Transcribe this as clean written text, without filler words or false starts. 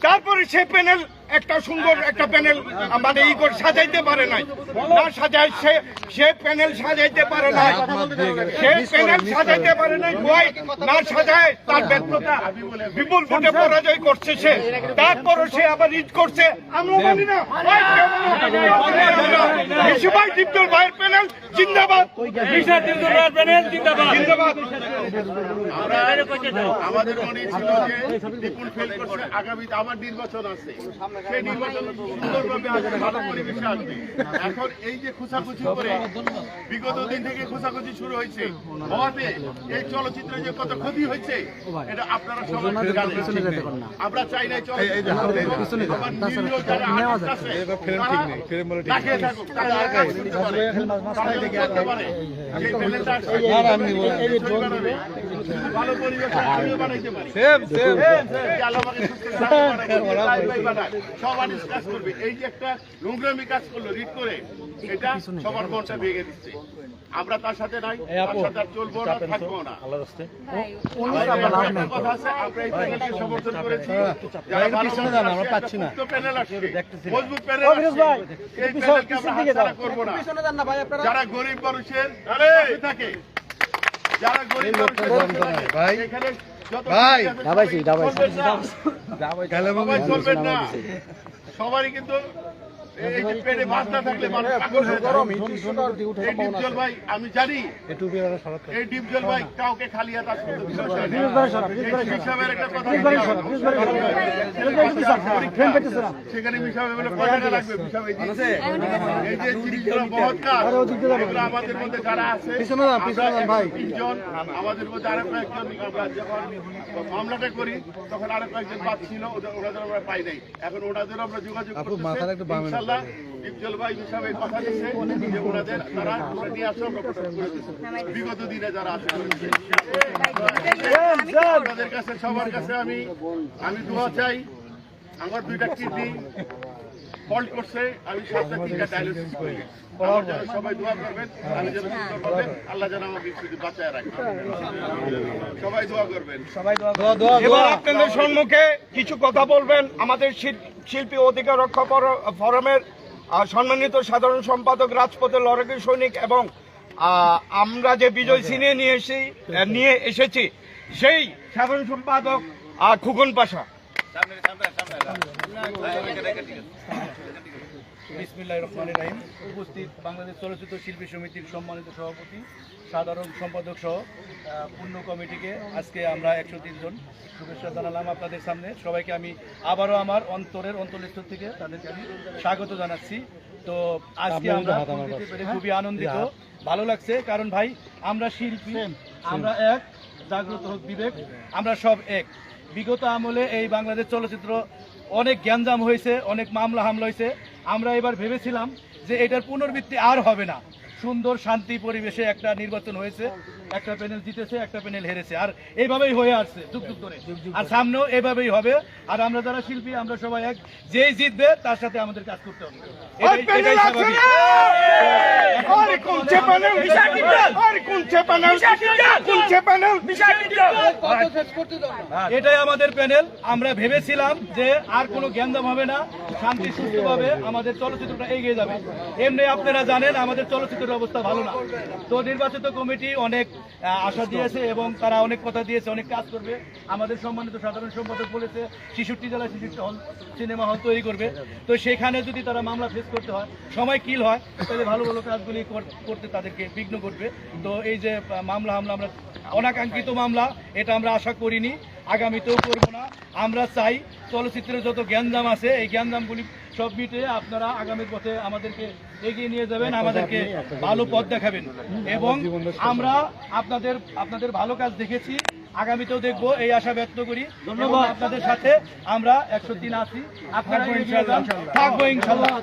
তারপরে সে প্যানেল একটা সুন্দর একটা প্যানেল মানে ই করে সাজাইতে পারে নাই, না সাজাই সে প্যানেল সাজাইতে পারে নাই, সে প্যানেল সাজাইতে পারে নাই, না সাজায় তার ব্যর্থতা বিপুল ভোটে পরাজয় করছে সে। তারপরও সে আবার ঈদ করছে, আমরা মানি না। ভাই ডিপজল ভাইয়ের প্যানেল জিন্দাবাদ, ডিপজল ভাইয়ের প্যানেল জিন্দাবাদ জিন্দাবাদ। আমাদের মনে ছিল যে বিপুল ফেল করছে, আগামীতে আবার নির্বাচন আছে, সেই নির্বাচন সুন্দরভাবে আসবে, ভালো পরিবেশে আসবে। এখন এই যে খোঁচাখুচি করে বিগত দিন থেকে খোঁচাখুচি শুরু হয়েছে হওয়াতে এই চলচ্চিত্রে যে কত ক্ষতি হয়েছে এটা আপনারা সবাই জানেন। আমরা চাই না চলচ্চিত্র ভালো পরিবেশ বানাইতে পারি, সব আনিস কাজ করবে। এই যে একটা নোংরামি কাজ করলো রিট করে, এটা সবার মনটা ভেঙে দিচ্ছে। আমরা তার সাথে নাই, তার সাথে আর চলবো না, থাকবো না। কথা আছে, আমরা এই প্যানেলকে সমর্থন করেছি। যারা ভালো আমরা পাচ্ছি না প্যানেল আসবে, মজবুত প্যানেল আসবে, এই প্যানেলকে আমরা হাতছাড়া করবো না। যারা গরিব মানুষের থাকে, যারা গরিব মানুষের এখানে চলবেন না, সবারই কিন্তু এই যে পেটে ভাত না থাকলে মানুষ পাগল হয়ে যায়। এই ডিপজল ভাই আমি জানি, এই ডিপজল ভাই কাউকে খালি হাত আসবে একটা কথা, সেখানে বিষয় পয়সা লাগবে। এই যে জিনিসগুলো মহৎ কাজ, এগুলো আমাদের মধ্যে যারা আছে তিনজন, আমাদের মধ্যে আরো কয়েকজন আমরা যখন মামলাটা করি তখন আরো কয়েকজন বাদ ছিল, ওনাদের আমরা পাই নাই। এখন ওনাদের আমরা যোগাযোগ করতেছি। ডিপজল ভাই হিসাবে কথা দিচ্ছে যে ওনাদের তারা নিয়ে আসো, বিগত দিনে যারা আছে ওনাদের কাছে সবার কাছে আমি দোয়া চাই। আমার 2টা কিডনি ফল্ট করছে, আমি 7টা 3টা ডায়ালিসিস করি। আমার জন্য সবাই দোয়া করবেন, আমি যেন সুস্থ করবেন, আল্লাহ যেন আমাকে শুধু বাঁচায় রাখেন। সবাই দোয়া করবেন। এবার আপনাদের সম্মুখে কিছু কথা বলবেন আমাদের শিল্পী অধিকার রক্ষা ফোরামের সম্মানিত সাধারণ সম্পাদক রাজপথের লড়াকু সৈনিক এবং আমরা যে বিজয় সিনে নিয়ে এসেছি সেই সাধারণ সম্পাদক খুকন পাশা। বিসমিল্লাহির রহমানির রহিম। উপস্থিত বাংলাদেশ চলচ্চিত্র শিল্পী সমিতির সম্মানিত সভাপতি, সাধারণ সম্পাদক সহ পূর্ণ কমিটিকে আজকে আমরা 103 জন শুভেচ্ছা জানালাম আপনাদের সামনে। সবাইকে আমি আবারও আমার অন্তরস্থল থেকে তাদেরকে আমি স্বাগত জানাচ্ছি। তো আজকে আমরা খুবই আনন্দিত, ভালো লাগছে, কারণ ভাই আমরা শিল্পী, আমরা এক, জাগ্রত হোক বিবেক, আমরা সব এক। বিগত আমলে এই বাংলাদেশ চলচ্চিত্র অনেক গ্যাঞ্জাম হয়েছে, অনেক মামলা হামলা হয়েছে। আমরা এবার ভেবেছিলাম যে এটার পুনরাবৃত্তি আর হবে না। সুন্দর শান্তি পরিবেশে একটা নির্বাচন হয়েছে, একটা প্যানেল জিতেছে, একটা প্যানেল হেরেছে, আর এইভাবেই হয়ে আসছে যুগ যুগ ধরে, আর সামনেও এভাবেই হবে। আর আমরা যারা শিল্পী আমরা সবাই এক, যেই জিতবে তার সাথে আমাদের কাজ করতে হবে, এটাই স্বাভাবিক। এটাই আমাদের প্যানেল। আমরা ভেবেছিলাম যে আর কোনো গ্যাঞ্জাম হবে না, শান্তি সুস্থভাবে আমাদের চলচ্চিত্রটা এগিয়ে যাবে। এমনি আপনারা জানেন আমাদের চলচ্চিত্রের অবস্থা ভালো না। তো নির্বাচিত কমিটি অনেক আশা দিয়েছে এবং তারা অনেক কথা দিয়েছে, অনেক কাজ করবে। আমাদের সম্মানিত সাধারণ সম্পাদক বলেছে 66 জেলায় 66 হল সিনেমা হল তৈরি করবে। তো সেখানে যদি তারা মামলা ফেস করতে হয়, সময় কিল হয়, তাহলে ভালো ভালো কাজগুলি করতে তাদেরকে বিঘ্ন করবে। তো এই যে মামলা আমরা অনাকাঙ্ক্ষিত মামলা, এটা আমরা আশা করিনি, আগামীতেও করব না। আমরা চাই চলচ্চিত্রের যত গ্যাঞ্জাম আছে এই গ্যাঞ্জামগুলি সব মিটে আপনারা আগামীর পথে আমাদেরকে এগিয়ে নিয়ে যাবেন, আমাদেরকে ভালো পথ দেখাবেন এবং আমরা আপনাদের ভালো কাজ দেখেছি, আগামীতেও দেখবো এই আশা ব্যক্ত করি। ধন্যবাদ। আপনাদের সাথে আমরা 103 আছি, আপনারা থাকবো ইনশাল্লাহ।